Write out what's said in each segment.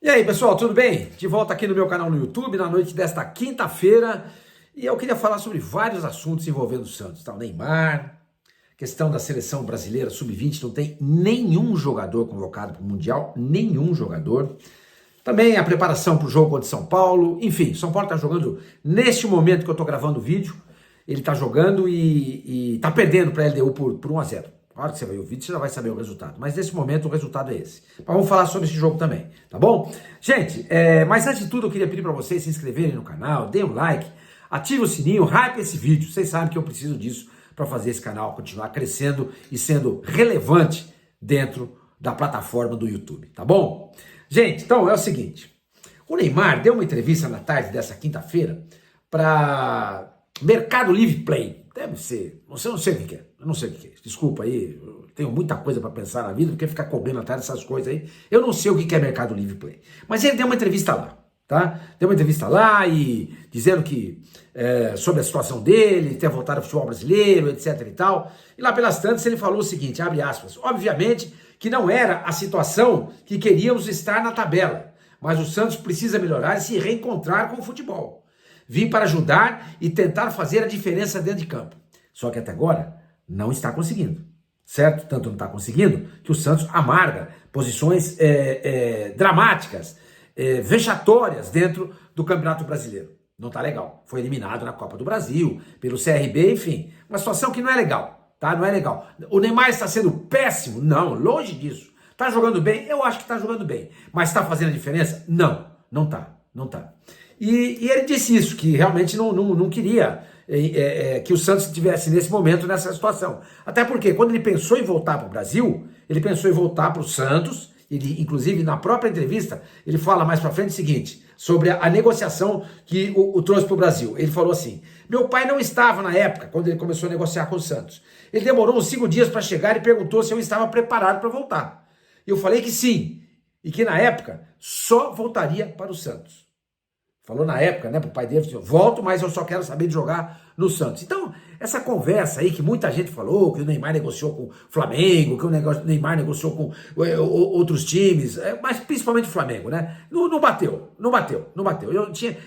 E aí, pessoal, tudo bem? De volta aqui no meu canal no YouTube, na noite desta quinta-feira, e eu queria falar sobre vários assuntos envolvendo o Santos, tá? O Neymar, questão da seleção brasileira sub-20, não tem nenhum jogador convocado para o Mundial, nenhum jogador. Também a preparação para o jogo contra São Paulo, enfim, São Paulo está jogando neste momento que eu estou gravando o vídeo, ele está jogando e está perdendo para a LDU por 1-0. Na hora que você vai ver o vídeo, você já vai saber o resultado. Mas nesse momento o resultado é esse. Mas vamos falar sobre esse jogo também, tá bom? Gente, mas antes de tudo eu queria pedir para vocês se inscreverem no canal, deem um like, ative o sininho, hype esse vídeo. Vocês sabem que eu preciso disso para fazer esse canal continuar crescendo e sendo relevante dentro da plataforma do YouTube, tá bom? Gente, então é o seguinte. O Neymar deu uma entrevista na tarde dessa quinta-feira para Mercado Livre Play. Deve ser, eu não sei o que é, eu não sei o que é. Desculpa aí, eu tenho muita coisa para pensar na vida, porque ficar cobrando atrás dessas coisas aí, eu não sei o que é Mercado Livre Play. Mas ele deu uma entrevista lá, tá? Deu uma entrevista lá e dizendo que sobre a situação dele, ter voltado ao futebol brasileiro, etc e tal. E lá pelas tantas ele falou o seguinte, abre aspas, obviamente que não era a situação que queríamos estar na tabela, mas o Santos precisa melhorar e se reencontrar com o futebol. Vim para ajudar e tentar fazer a diferença dentro de campo. Só que até agora não está conseguindo, certo? Tanto não está conseguindo que o Santos amarga posições dramáticas, vexatórias dentro do Campeonato Brasileiro. Não está legal. Foi eliminado na Copa do Brasil, pelo CRB, enfim. Uma situação que não é legal, tá? Não é legal. O Neymar está sendo péssimo? Não, longe disso. Está jogando bem? Eu acho que está jogando bem. Mas está fazendo a diferença? Não, não está, não está. E ele disse isso, que realmente não queria que o Santos estivesse nesse momento, nessa situação. Até porque quando ele pensou em voltar para o Brasil, ele pensou em voltar para o Santos, ele, inclusive na própria entrevista, ele fala mais para frente o seguinte, sobre a negociação que o trouxe para o Brasil. Ele falou assim, meu pai não estava na época, quando ele começou a negociar com o Santos. Ele demorou uns 5 dias para chegar e perguntou se eu estava preparado para voltar. Eu falei que sim, e que na época só voltaria para o Santos. Falou na época, né, pro pai dele, volto, mas eu só quero saber de jogar no Santos. Então, essa conversa aí que muita gente falou, que o Neymar negociou com o Flamengo, que o Neymar negociou com outros times, mas principalmente o Flamengo, né? Não bateu.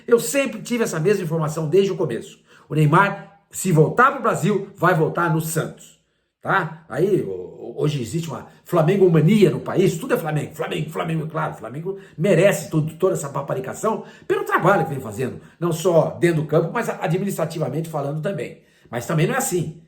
Eu sempre tive essa mesma informação desde o começo. O Neymar, se voltar pro Brasil, vai voltar no Santos, tá? Aí, hoje existe uma Flamengo mania no país, tudo é Flamengo, claro, Flamengo merece toda essa paparicação pelo trabalho que vem fazendo, não só dentro do campo, mas administrativamente falando também. Mas também não é assim,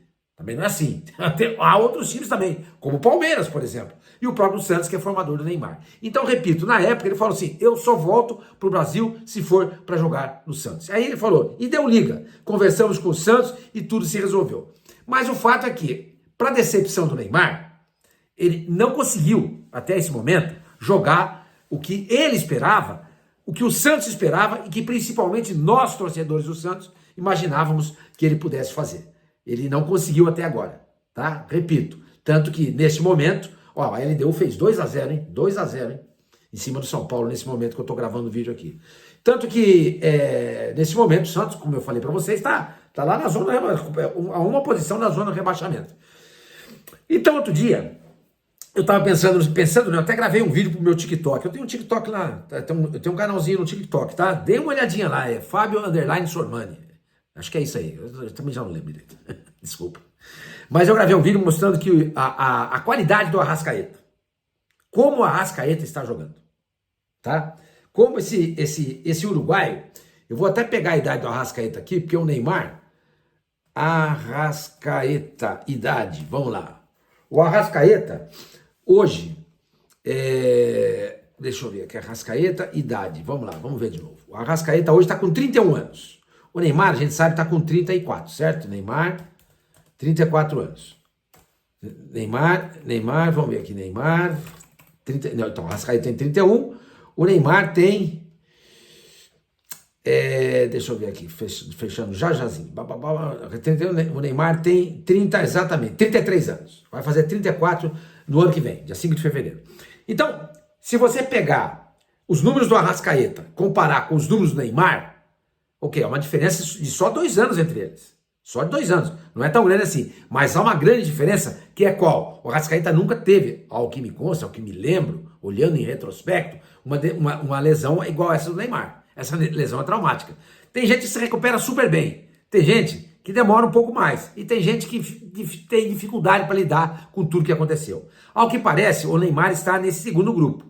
há outros times também, como o Palmeiras, por exemplo, e o próprio Santos, que é formador do Neymar. Então, repito, na época ele falou assim, eu só volto pro Brasil se for para jogar no Santos. Aí ele falou, e deu liga, conversamos com o Santos e tudo se resolveu. Mas o fato é que, para decepção do Neymar, ele não conseguiu, até esse momento, jogar o que ele esperava, o que o Santos esperava e que principalmente nós, torcedores do Santos, imaginávamos que ele pudesse fazer. Ele não conseguiu até agora, tá? Repito, tanto que neste momento, ó, a LDU fez 2-0, hein? 2-0, hein? Em cima do São Paulo, nesse momento que eu tô gravando o vídeo aqui. Tanto que, nesse momento, o Santos, como eu falei para vocês, tá lá na zona, a uma posição na zona do rebaixamento. Então, outro dia, eu tava pensando, né, eu até gravei um vídeo pro meu TikTok. Eu tenho um TikTok lá, eu tenho um canalzinho no TikTok, tá? Dê uma olhadinha lá, é Fábio_Sormani. Acho que é isso aí, eu também já não lembro direito. Desculpa. Mas eu gravei um vídeo mostrando que a qualidade do Arrascaeta. Como o Arrascaeta está jogando, tá? Como esse uruguaio, eu vou até pegar a idade do Arrascaeta aqui, porque o Neymar, Arrascaeta, idade, vamos lá. O Arrascaeta, hoje, deixa eu ver aqui, Arrascaeta, idade, vamos lá, vamos ver de novo. O Arrascaeta hoje está com 31 anos. O Neymar, a gente sabe, está com 34, certo? Neymar, 34 anos. Neymar, vamos ver aqui, Neymar, então, o Arrascaeta tem 31, o Neymar tem, deixa eu ver aqui, fechando jazinho, o Neymar tem 33 anos, vai fazer 34 no ano que vem, dia 5 de fevereiro. Então, se você pegar os números do Arrascaeta, comparar com os números do Neymar, ok, é uma diferença de só 2 anos entre eles, só de 2 anos, não é tão grande assim, mas há uma grande diferença, que é qual? O Arrascaeta nunca teve, ao que me consta, ao que me lembro, olhando em retrospecto, uma lesão igual essa do Neymar. Essa lesão é traumática. Tem gente que se recupera super bem, tem gente que demora um pouco mais, e tem gente que tem dificuldade para lidar com tudo que aconteceu. Ao que parece, o Neymar está nesse segundo grupo.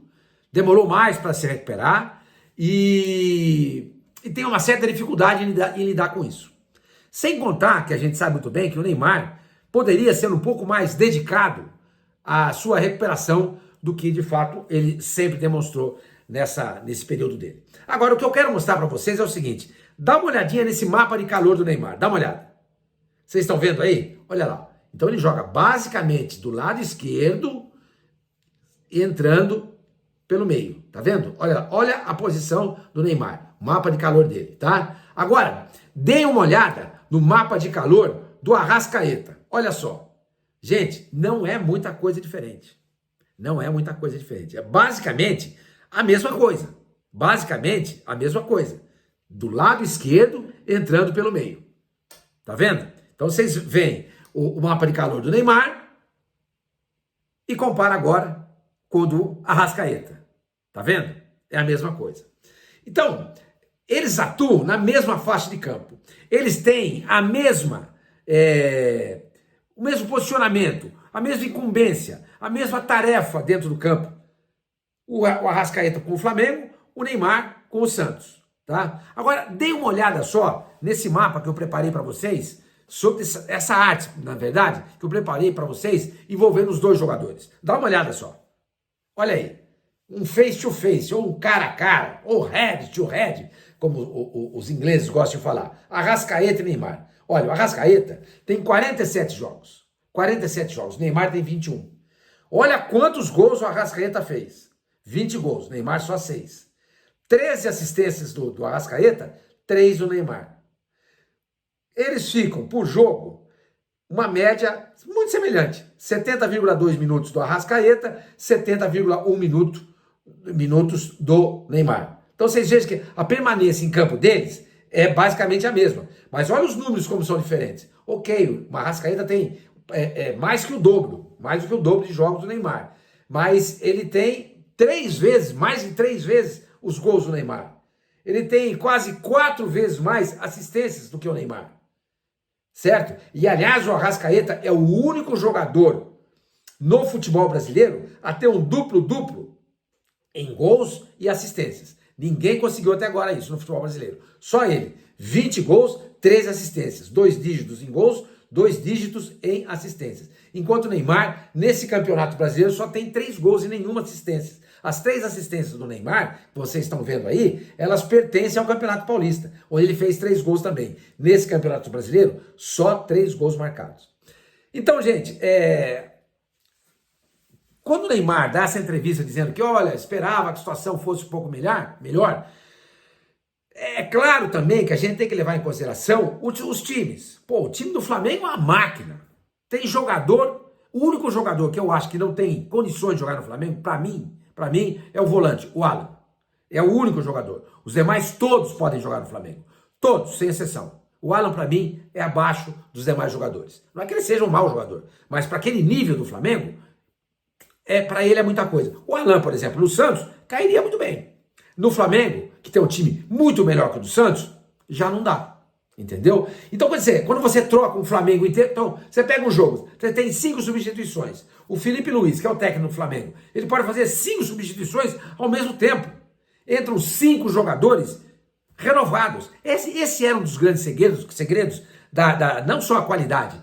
Demorou mais para se recuperar e tem uma certa dificuldade em lidar com isso. Sem contar que a gente sabe muito bem que o Neymar poderia ser um pouco mais dedicado à sua recuperação do que, de fato, ele sempre demonstrou nesse período dele. Agora, o que eu quero mostrar para vocês é o seguinte: dá uma olhadinha nesse mapa de calor do Neymar, dá uma olhada. Vocês estão vendo aí? Olha lá. Então ele joga basicamente do lado esquerdo, entrando pelo meio, tá vendo? Olha a posição do Neymar, o mapa de calor dele, tá? Agora, deem uma olhada no mapa de calor do Arrascaeta. Olha só. Gente, não é muita coisa diferente. Não é muita coisa diferente. É basicamente a mesma coisa. Basicamente a mesma coisa. Do lado esquerdo, entrando pelo meio. Tá vendo? Então vocês veem o mapa de calor do Neymar e compara agora com o do Arrascaeta. Tá vendo? É a mesma coisa. Então, eles atuam na mesma faixa de campo. Eles têm o mesmo posicionamento, a mesma incumbência, a mesma tarefa dentro do campo. O Arrascaeta com o Flamengo, o Neymar com o Santos. Tá? Agora, dê uma olhada só nesse mapa que eu preparei para vocês, sobre essa arte, na verdade, que eu preparei para vocês, envolvendo os dois jogadores. Dá uma olhada só. Olha aí. Um face to face, ou um cara a cara, ou head to head, como os ingleses gostam de falar. Arrascaeta e Neymar. Olha, o Arrascaeta tem 47 jogos. 47 jogos. Neymar tem 21. Olha quantos gols o Arrascaeta fez. 20 gols. Neymar só 6. 13 assistências do Arrascaeta, 3 do Neymar. Eles ficam, por jogo, uma média muito semelhante. 70,2 minutos do Arrascaeta, 70,1 minutos do Neymar. Então vocês vejam que a permanência em campo deles é basicamente a mesma. Mas olha os números como são diferentes. Ok, o Arrascaeta tem mais que o dobro, mais do que o dobro de jogos do Neymar. Mas ele tem mais de 3 vezes os gols do Neymar. Ele tem quase 4 vezes mais assistências do que o Neymar. Certo? E aliás, o Arrascaeta é o único jogador no futebol brasileiro a ter um duplo-duplo em gols e assistências. Ninguém conseguiu até agora isso no futebol brasileiro. Só ele. 20 gols, 13 assistências. 2 dígitos em gols, 2 dígitos em assistências. Enquanto o Neymar, nesse campeonato brasileiro, só tem 3 gols e nenhuma assistência. As 3 assistências do Neymar, que vocês estão vendo aí, elas pertencem ao Campeonato Paulista, onde ele fez 3 gols também. Nesse Campeonato Brasileiro, só 3 gols marcados. Então, gente, quando o Neymar dá essa entrevista dizendo que, olha, esperava que a situação fosse um pouco melhor, é claro também que a gente tem que levar em consideração os times. Pô, o time do Flamengo é uma máquina. Tem jogador, o único jogador que eu acho que não tem condições de jogar no Flamengo, para mim, é o volante, o Alan. É o único jogador. Os demais todos podem jogar no Flamengo. Todos, sem exceção. O Alan, para mim, é abaixo dos demais jogadores. Não é que ele seja um mau jogador, mas para aquele nível do Flamengo, para ele é muita coisa. O Alan, por exemplo, no Santos, cairia muito bem. No Flamengo, que tem um time muito melhor que o do Santos, já não dá. Entendeu? Então, quer dizer, quando você troca um Flamengo inteiro, então, você pega um jogo, você tem 5 substituições. O Felipe Luiz, que é o técnico do Flamengo, ele pode fazer 5 substituições ao mesmo tempo. Entram 5 jogadores renovados. Esse era um dos grandes segredos não só a qualidade,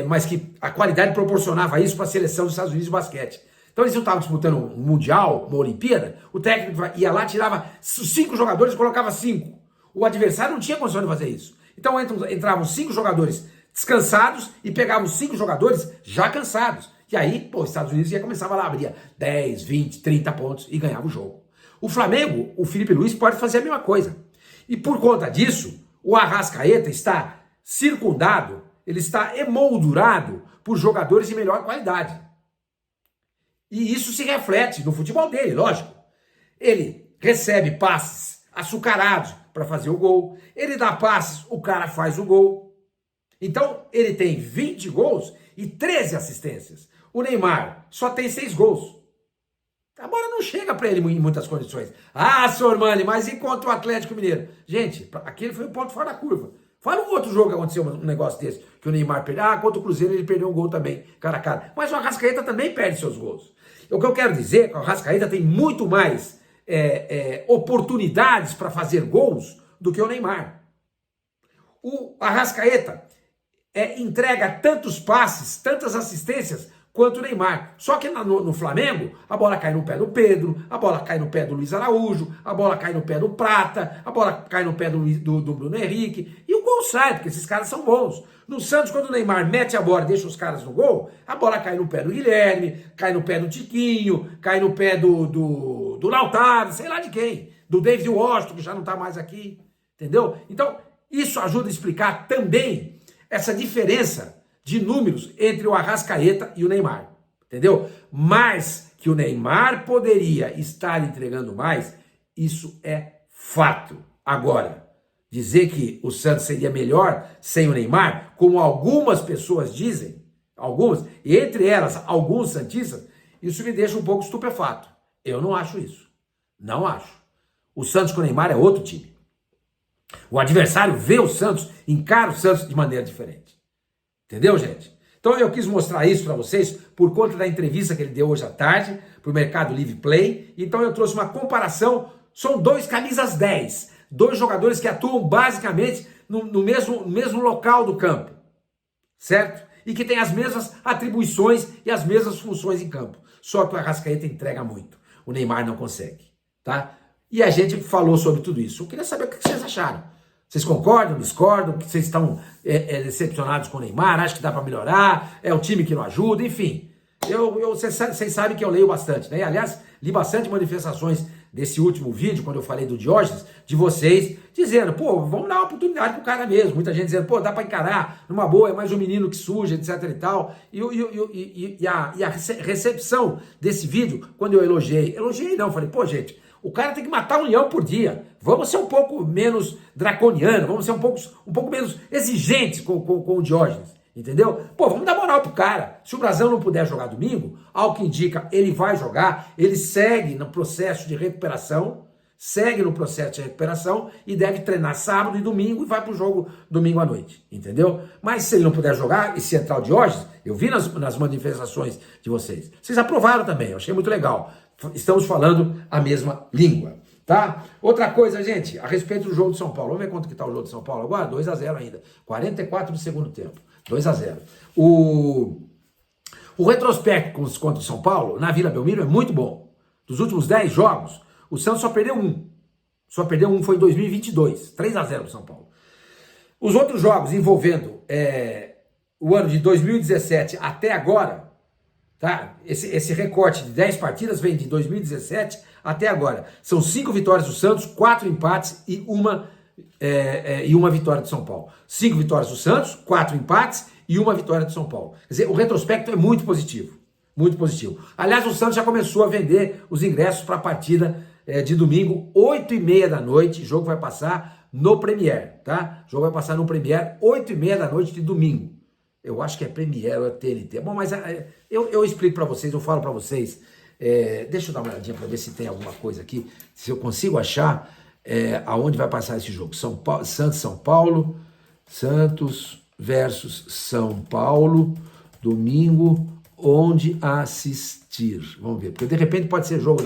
mas que a qualidade proporcionava isso para a seleção dos Estados Unidos de basquete. Então eles não estavam disputando um Mundial, uma Olimpíada, o técnico ia lá, tirava 5 jogadores e colocava 5. O adversário não tinha condição de fazer isso. Então entravam 5 jogadores descansados e pegavam 5 jogadores já cansados. E aí, os Estados Unidos ia começar a abrir 10, 20, 30 pontos e ganhava o jogo. O Flamengo, o Felipe Luiz pode fazer a mesma coisa. E por conta disso, o Arrascaeta está circundado, ele está emoldurado por jogadores de melhor qualidade. E isso se reflete no futebol dele, lógico. Ele recebe passes açucarados para fazer o gol. Ele dá passes, o cara faz o gol. Então, ele tem 20 gols e 13 assistências. O Neymar só tem 6 gols. A bola não chega para ele em muitas condições. Ah, Sormani, mas e contra o Atlético Mineiro? Gente, aquele foi um ponto fora da curva. Fala um outro jogo que aconteceu um negócio desse, que o Neymar perdeu. Ah, contra o Cruzeiro ele perdeu um gol também, cara a cara. Mas o Arrascaeta também perde seus gols. O que eu quero dizer é que o Arrascaeta tem muito mais oportunidades para fazer gols do que o Neymar. O Arrascaeta entrega tantos passes, tantas assistências quanto o Neymar. Só que no Flamengo, a bola cai no pé do Pedro, a bola cai no pé do Luiz Araújo, a bola cai no pé do Prata, a bola cai no pé do Bruno Henrique, e o gol sai, porque esses caras são bons. No Santos, quando o Neymar mete a bola e deixa os caras no gol, a bola cai no pé do Guilherme, cai no pé do Tiquinho, cai no pé do Lautaro, sei lá de quem, do David Washington, que já não está mais aqui, entendeu? Então, isso ajuda a explicar também essa diferença de números entre o Arrascaeta e o Neymar, entendeu? Mas que o Neymar poderia estar entregando mais, isso é fato. Agora, dizer que o Santos seria melhor sem o Neymar, como algumas pessoas dizem, algumas, e entre elas alguns santistas, isso me deixa um pouco estupefato. Eu não acho isso. Não acho. O Santos com o Neymar é outro time. O adversário vê o Santos, encara o Santos de maneira diferente. Entendeu, gente? Então eu quis mostrar isso para vocês por conta da entrevista que ele deu hoje à tarde para o Mercado Livre Play. Então eu trouxe uma comparação. São dois camisas 10, dois jogadores que atuam basicamente no mesmo local do campo, certo? E que tem as mesmas atribuições e as mesmas funções em campo. Só que o Arrascaeta entrega muito. O Neymar não consegue, tá? E a gente falou sobre tudo isso. Eu queria saber o que vocês acharam. Vocês concordam, discordam? Que vocês estão decepcionados com o Neymar? Acham que dá para melhorar? É o time que não ajuda? Enfim, vocês sabem que eu leio bastante, né? Aliás, li bastante manifestações desse último vídeo, quando eu falei do Diógenes, de vocês dizendo, pô, vamos dar uma oportunidade pro cara mesmo. Muita gente dizendo, pô, dá para encarar, numa boa, é mais um menino que suja, etc e tal. E a recepção desse vídeo, quando eu elogiei não, falei, pô, gente, o cara tem que matar um leão por dia. Vamos ser um pouco menos draconiano, vamos ser um pouco menos exigentes com o Diógenes, entendeu? Pô, vamos dar moral pro cara. Se o Brasão não puder jogar domingo, ao que indica, ele vai jogar, ele segue no processo de recuperação, e deve treinar sábado e domingo e vai pro jogo domingo à noite, entendeu? Mas se ele não puder jogar, e se entrar o Diógenes, eu vi nas manifestações de vocês aprovaram também, eu achei muito legal. Estamos falando a mesma língua, tá? Outra coisa, gente, a respeito do jogo de São Paulo. Vamos ver quanto que tá o jogo de São Paulo agora? 2-0 ainda. 44 do segundo tempo. 2-0. O retrospecto contra o São Paulo, na Vila Belmiro, é muito bom. Dos últimos 10 jogos, o Santos só perdeu um. Só perdeu um, foi em 2022. 3-0 pro São Paulo. Os outros jogos envolvendo o ano de 2017 até agora, tá? Esse recorte de 10 partidas vem de 2017 até agora. São 5 vitórias do Santos, 4 empates e uma vitória do São Paulo. 5 vitórias do Santos, 4 empates e uma vitória do São Paulo. Quer dizer, o retrospecto é muito positivo. Muito positivo. Aliás, o Santos já começou a vender os ingressos para a partida de domingo, 8h30 da noite. O jogo vai passar no Premier, tá? O jogo vai passar no Premier, 8h30 da noite de domingo. Eu acho que é Premier ou é TNT. Bom, mas eu explico para vocês, eu falo para vocês. Deixa eu dar uma olhadinha para ver se tem alguma coisa aqui, se eu consigo achar aonde vai passar esse jogo. São Paulo, Santos versus São Paulo, domingo, onde assistir. Vamos ver, porque de repente pode ser jogo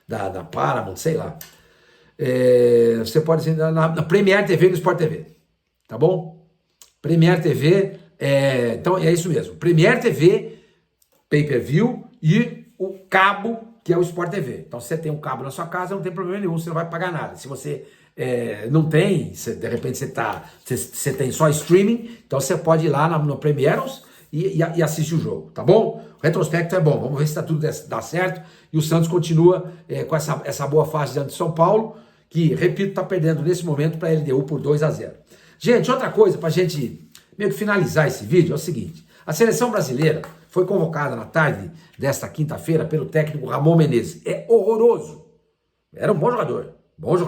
da Paramount, sei lá. Você pode ser na Premier TV e no Sport TV, tá bom? Premier TV, então é isso mesmo. Premier TV, pay-per-view e o cabo, que é o Sport TV. Então, se você tem um cabo na sua casa, não tem problema nenhum, você não vai pagar nada. Se você não tem, de repente você tem só streaming, então você pode ir lá no Premieros e assistir o jogo, tá bom? O retrospecto é bom, vamos ver se tudo dá certo. E o Santos continua com essa boa fase diante de São Paulo, que, repito, está perdendo nesse momento para a LDU por 2-0. Gente, outra coisa, para a gente meio que finalizar esse vídeo, é o seguinte: a seleção brasileira foi convocada na tarde desta quinta-feira pelo técnico Ramon Menezes. É horroroso. Era um bom jogador,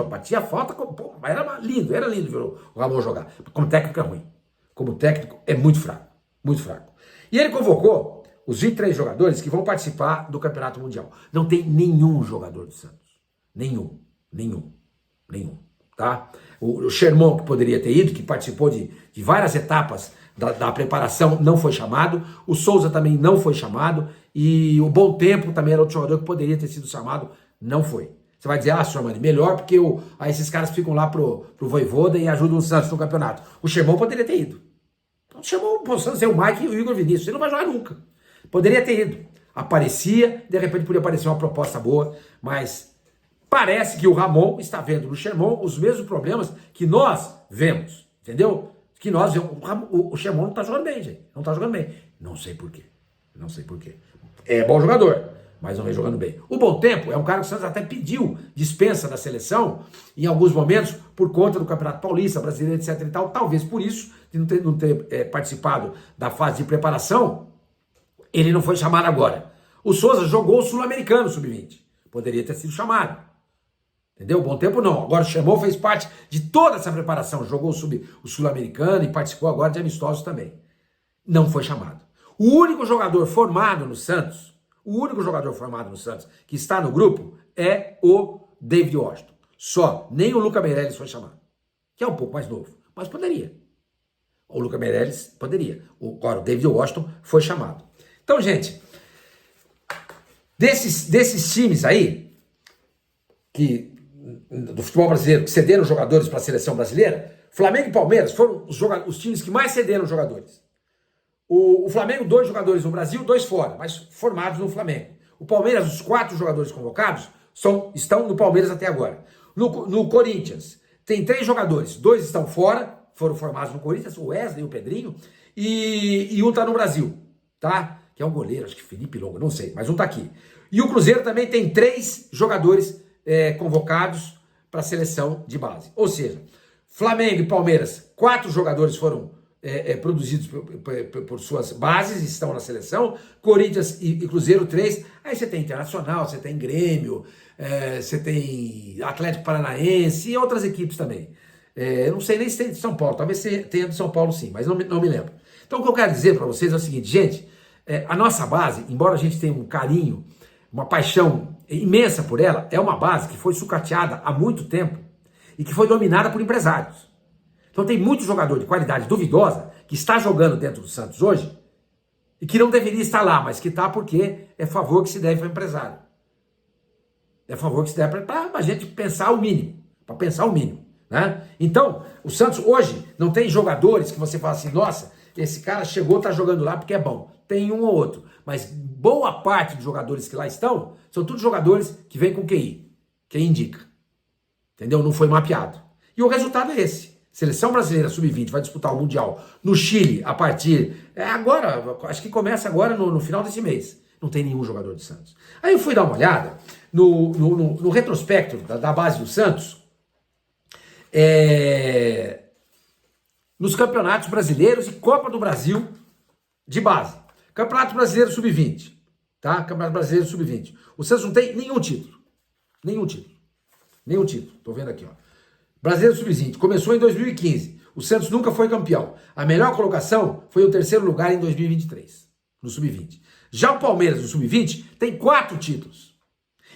batia a falta, era lindo ver o Ramon jogar. Como técnico é ruim. Como técnico é muito fraco, muito fraco. E ele convocou os 23 jogadores que vão participar do Campeonato Mundial. Não tem nenhum jogador do Santos. Nenhum. Tá? O Sherman, que poderia ter ido, que participou de várias etapas da preparação, não foi chamado. O Souza também não foi chamado. E o Bom Tempo também era outro jogador que poderia ter sido chamado, não foi. Você vai dizer, Sormani, melhor porque aí esses caras ficam lá pro Vojvoda e ajudam o Santos no campeonato. O Sherman poderia ter ido. Então chamou o Santos, o Mike e o Igor Vinícius. Ele não vai jogar nunca. Poderia ter ido. Aparecia, de repente podia aparecer uma proposta boa, mas parece que o Ramon está vendo no Sherman os mesmos problemas que nós vemos, entendeu? Que nós vemos. O Sherman não está jogando bem, gente. Não está jogando bem. Não sei por quê. É bom jogador, mas não vem jogando bem. O Bom Tempo é um cara que o Santos até pediu dispensa da seleção em alguns momentos por conta do Campeonato Paulista, Brasileiro, etc e tal. Talvez por isso, de não ter participado da fase de preparação, ele não foi chamado agora. O Souza jogou o Sul-Americano Sub-20. Poderia ter sido chamado. Entendeu? Bom Tempo não. Agora o Sherman fez parte de toda essa preparação. Jogou o Sul-Americano e participou agora de amistosos também. Não foi chamado. O único jogador formado no Santos, que está no grupo, é o David Washington. Só. Nem o Luca Meirelles foi chamado. Que é um pouco mais novo. Mas poderia. O Luca Meirelles poderia. Agora o David Washington foi chamado. Então, gente, desses times aí, do futebol brasileiro, que cederam jogadores para a seleção brasileira, Flamengo e Palmeiras foram os times que mais cederam jogadores. O Flamengo, 2 jogadores no Brasil, 2 fora, mas formados no Flamengo. O Palmeiras, os 4 jogadores convocados, estão no Palmeiras até agora. No Corinthians, tem 3 jogadores, 2 estão fora, foram formados no Corinthians, o Wesley e o Pedrinho, e um está no Brasil, tá? Que é um goleiro, acho que Felipe Longo, não sei, mas um está aqui. E o Cruzeiro também tem 3 jogadores convocados para a seleção de base. Ou seja, Flamengo e Palmeiras, 4 jogadores foram produzidos por suas bases, estão na seleção. Corinthians e Cruzeiro, 3. Aí você tem Internacional, você tem Grêmio, você tem Atlético Paranaense e outras equipes também. Eu não sei nem se tem de São Paulo, talvez tenha de São Paulo sim, mas não me lembro. Então o que eu quero dizer para vocês é o seguinte, gente, a nossa base, embora a gente tenha um carinho, uma paixão imensa por ela, é uma base que foi sucateada há muito tempo e que foi dominada por empresários. Então tem muito jogador de qualidade duvidosa que está jogando dentro do Santos hoje e que não deveria estar lá, mas que está porque é favor que se deve para o empresário. É favor que se deve para a gente pensar o mínimo, né? Então, o Santos hoje não tem jogadores que você fala assim, nossa, esse cara chegou, está jogando lá porque é bom. Tem um ou outro, mas boa parte dos jogadores que lá estão, são todos jogadores que vêm com QI, quem indica. Entendeu? Não foi mapeado. E o resultado é esse. Seleção brasileira sub-20 vai disputar o Mundial no Chile a partir... agora, acho que começa agora no final desse mês. Não tem nenhum jogador de Santos. Aí eu fui dar uma olhada no retrospecto da base do Santos, nos campeonatos brasileiros e Copa do Brasil de base. Campeonato Brasileiro Sub-20. Tá? Campeonato Brasileiro Sub-20. O Santos não tem nenhum título. Nenhum título. Tô vendo aqui, ó. Brasileiro Sub-20, começou em 2015. O Santos nunca foi campeão. A melhor colocação foi o 3º lugar em 2023, no Sub-20. Já o Palmeiras, no Sub-20, tem 4 títulos.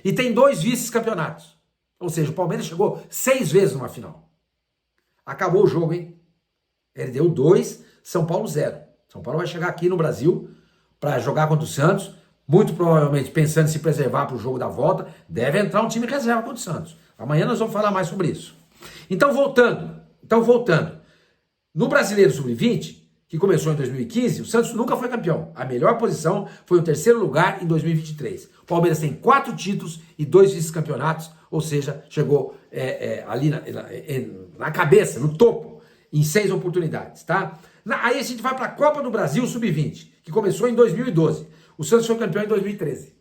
E tem 2 vice-campeonatos. Ou seja, o Palmeiras chegou 6 vezes numa final. Acabou o jogo, hein? Ele deu 2, São Paulo 0. São Paulo vai chegar aqui no Brasil para jogar contra o Santos, muito provavelmente pensando em se preservar para o jogo da volta. Deve entrar um time reserva contra o Santos. Amanhã nós vamos falar mais sobre isso. Então, voltando. No Brasileiro Sub-20, que começou em 2015, o Santos nunca foi campeão. A melhor posição foi o 3º lugar em 2023. O Palmeiras tem 4 títulos e 2 vice-campeonatos, ou seja, chegou ali na cabeça, no topo, em 6 oportunidades, tá? Aí a gente vai para a Copa do Brasil Sub-20, que começou em 2012. O Santos foi campeão em 2013.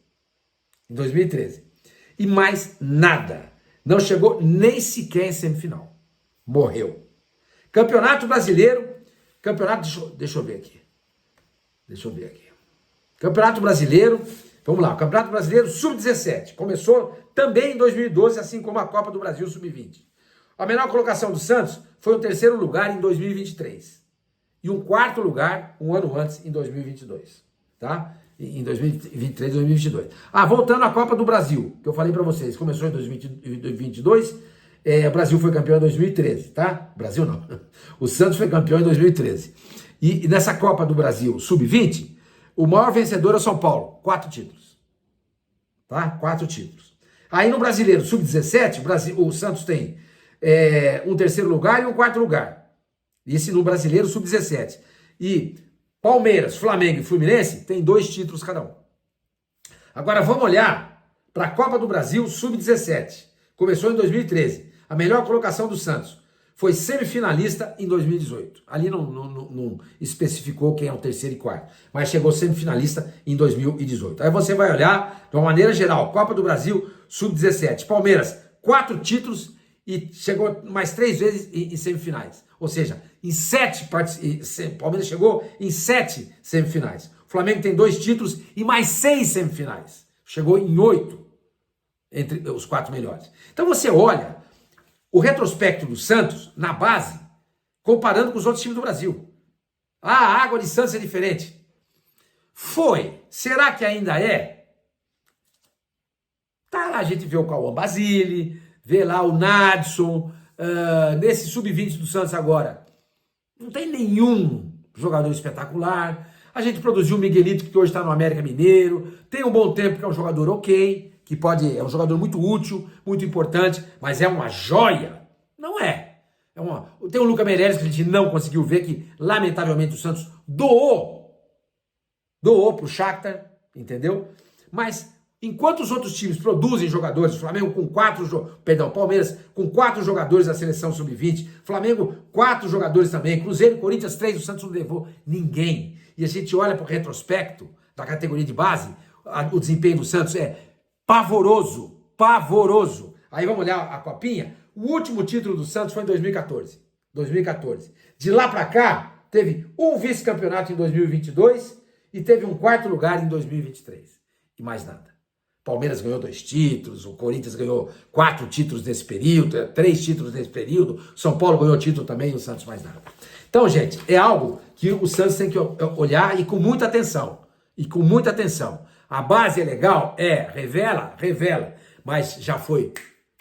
E mais nada. Não chegou nem sequer em semifinal. Morreu. Campeonato Brasileiro. Deixa eu ver aqui. Campeonato Brasileiro. Vamos lá. Campeonato Brasileiro Sub-17. Começou também em 2012, assim como a Copa do Brasil Sub-20. A melhor colocação do Santos foi o 3º lugar em 2023. E um 4º lugar um ano antes, em 2022. Tá? em 2023 e 2022. Voltando à Copa do Brasil, que eu falei para vocês, começou em 2022, o Brasil foi campeão em 2013, tá? Brasil não, o Santos foi campeão em 2013. E nessa Copa do Brasil Sub-20, o maior vencedor é o São Paulo, 4 títulos, tá? 4 títulos. Aí no Brasileiro Sub-17, o Santos tem um terceiro lugar e um quarto lugar. Isso no Brasileiro Sub-17. E Palmeiras, Flamengo e Fluminense tem 2 títulos cada um. Agora vamos olhar para a Copa do Brasil Sub-17. Começou em 2013. A melhor colocação do Santos foi semifinalista em 2018. Ali não especificou quem é o terceiro e quarto, mas chegou semifinalista em 2018. Aí você vai olhar, de uma maneira geral, Copa do Brasil Sub-17. Palmeiras, 4 títulos e chegou mais 3 vezes em semifinais. Ou seja, Palmeiras chegou em 7 semifinais. O Flamengo tem 2 títulos e mais 6 semifinais. Chegou em 8 entre os 4 melhores. Então você olha o retrospecto do Santos na base, comparando com os outros times do Brasil. A água de Santos é diferente. Foi. Será que ainda é? Tá lá, a gente vê o Cauã Basile, vê lá o Nadson, nesse sub-20 do Santos agora. Não tem nenhum jogador espetacular. A gente produziu o Miguelito, que hoje está no América Mineiro. Tem um bom tempo, que é um jogador ok, que é um jogador muito útil, muito importante, mas é uma joia? Não é. Tem o Luca Meireles, que a gente não conseguiu ver, que lamentavelmente o Santos doou pro Shakhtar, entendeu? Mas enquanto os outros times produzem jogadores, o Flamengo com Palmeiras com 4 jogadores da seleção sub-20, Flamengo 4 jogadores também, Cruzeiro e Corinthians 3, o Santos não levou ninguém. E a gente olha para o retrospecto da categoria de base, o desempenho do Santos é pavoroso, pavoroso. Aí vamos olhar a copinha. O último título do Santos foi em 2014. De lá para cá, teve um vice-campeonato em 2022 e teve um 4º lugar em 2023. E mais nada. Palmeiras ganhou 2 títulos, o Corinthians ganhou 4 títulos nesse período, 3 títulos nesse período, São Paulo ganhou título também e o Santos mais nada. Então, gente, é algo que o Santos tem que olhar e com muita atenção. A base é legal? Revela, mas já foi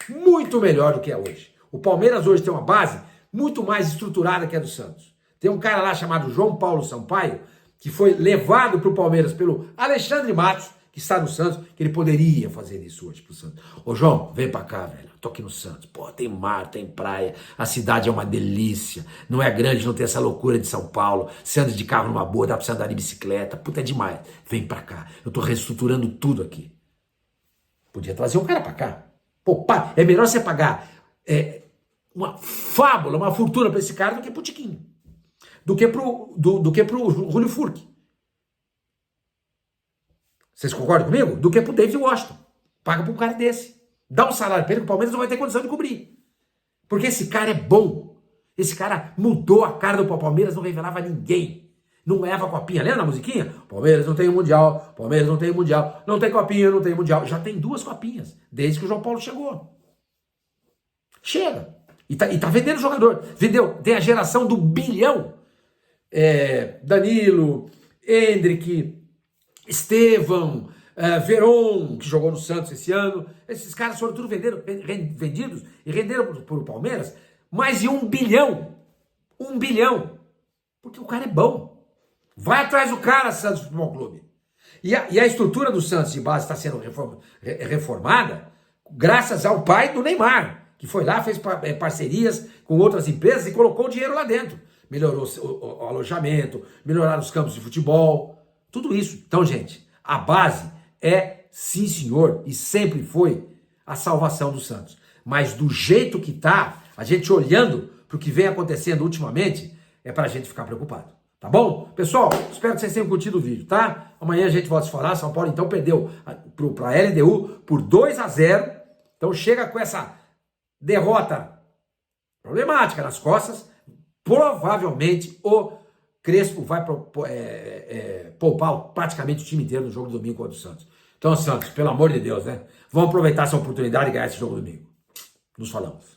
muito melhor do que é hoje. O Palmeiras hoje tem uma base muito mais estruturada que a do Santos. Tem um cara lá chamado João Paulo Sampaio, que foi levado para o Palmeiras pelo Alexandre Matos, que está no Santos, que ele poderia fazer isso hoje pro Santos. Ô João, vem pra cá, velho, tô aqui no Santos, pô, tem mar, tem praia, a cidade é uma delícia, não é grande, não tem essa loucura de São Paulo, você anda de carro numa boa, dá pra você andar de bicicleta, puta, é demais, vem pra cá, eu tô reestruturando tudo aqui. Podia trazer um cara pra cá. Pô, é melhor você pagar uma fábula, uma fortuna pra esse cara do que pro Tiquinho, do que pro Júlio Furque. Vocês concordam comigo? Do que pro David Washington. Paga pra um cara desse. Dá um salário pra ele que o Palmeiras não vai ter condição de cobrir. Porque esse cara é bom. Esse cara mudou a cara do Palmeiras, não revelava ninguém. Não ganhava copinha. Lembra da musiquinha? Palmeiras não tem mundial, Palmeiras não tem mundial. Não tem copinha, não tem mundial. Já tem 2 copinhas, desde que o João Paulo chegou. Chega. E tá vendendo jogador. Vendeu. Tem a geração do bilhão. Danilo, Hendrick, Estevão, Veron, que jogou no Santos esse ano. Esses caras foram tudo vendidos e renderam para o Palmeiras mais de 1 bilhão. 1 bilhão. Porque o cara é bom. Vai atrás do cara, Santos Futebol Clube. E a estrutura do Santos de base está sendo reformada graças ao pai do Neymar, que foi lá, fez parcerias com outras empresas e colocou o dinheiro lá dentro. Melhorou o alojamento, melhoraram os campos de futebol. Tudo isso. Então, gente, a base é, sim senhor, e sempre foi a salvação do Santos. Mas do jeito que tá, a gente olhando para o que vem acontecendo ultimamente, é para a gente ficar preocupado. Tá bom? Pessoal, espero que vocês tenham curtido o vídeo, tá? Amanhã a gente volta a se falar. São Paulo, então, perdeu para a LDU por 2-0. Então, chega com essa derrota problemática nas costas. Provavelmente o Crespo vai poupar praticamente o time inteiro no jogo do domingo contra o Santos. Então, Santos, pelo amor de Deus, né? Vamos aproveitar essa oportunidade e ganhar esse jogo domingo. Nos falamos.